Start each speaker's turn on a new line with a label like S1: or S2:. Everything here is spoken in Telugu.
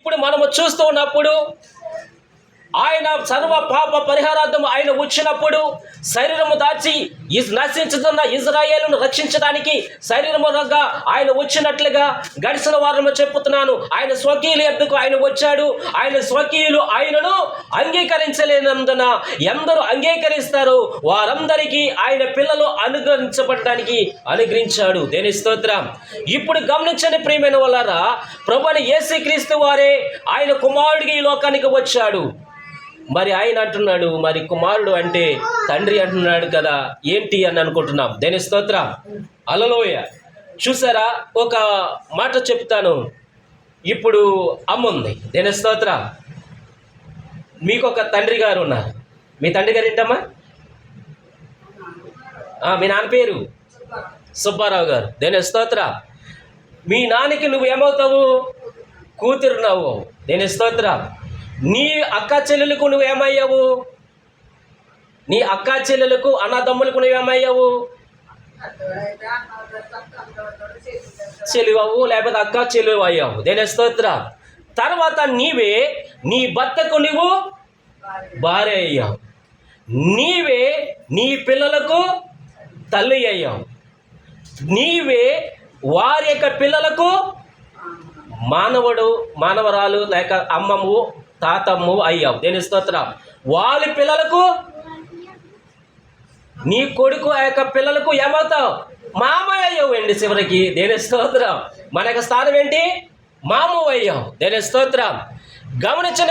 S1: ఇప్పుడు మనము చూస్తూ ఉన్నప్పుడు ఆయన సర్వ పాప పరిహారార్థం ఆయన వచ్చినప్పుడు శరీరము దాచి నశించుతున్న ఇజ్రాయేలును రక్షించడానికి శరీరముగా ఆయన వచ్చినట్లుగా గడిచిన వారము చెప్పుతున్నాను. ఆయన స్వకీయుల యొద్దకు ఆయన వచ్చాడు. ఆయన స్వకీయులు ఆయనను అంగీకరించలేనందున ఎందరూ అంగీకరిస్తారు వారందరికీ ఆయన పిల్లలు అనుగ్రహించాడు. దేని స్తోత్రం. ఇప్పుడు గమనించండి ప్రియమైన వాళ్ళారా, ప్రభువైన యేసుక్రీస్తు వారే ఆయన కుమారుడికి ఈ లోకానికి వచ్చాడు. మరి ఆయన అంటున్నాడు, మరి కుమారుడు అంటే తండ్రి అంటున్నాడు కదా, ఏంటి అని అనుకుంటున్నాం. దేని స్తోత్రం. హల్లెలూయ. చూసారా, ఒక మాట చెప్తాను. ఇప్పుడు అమ్మ ఉంది. దేని స్తోత్రం. మీకు ఒక తండ్రి గారు ఉన్నారు. మీ తండ్రి గారు ఏంటమ్మా? మీ నాన్న పేరు సుబ్బారావు గారు. దేని స్తోత్రం. మీ నాన్నకి నువ్వు ఏమవుతావు? కూతురు నవ్వు. దేని స్తోత్రం. నీ అక్క చెల్లెలకు నువ్వేమయ్యావు? నీ అక్క చెల్లెలకు అన్నదమ్ములకు నువ్వేమయ్యావు? చెలివవు, లేకపోతే అక్క చెలువు అయ్యావు. దేని స్తోత్రం. తర్వాత నీవే నీ భర్తకు నువ్వు భార్య అయ్యావు. నీవే నీ పిల్లలకు తల్లి అయ్యావు. నీవే వారి యొక్క పిల్లలకు మానవరాలు లేక అమ్మము తాతమ్ము అయ్యావు. దేని స్తోత్రం. వాళ్ళ పిల్లలకు నీ కొడుకు ఆ యొక్క పిల్లలకు ఏమవుతావు? మామయ్య అయ్యావు అండి చివరికి. దేని స్తోత్రం. మన యొక్క స్థానం ఏంటి? మామయ్య అయ్యావు. దేని స్తోత్రం. గమనించిన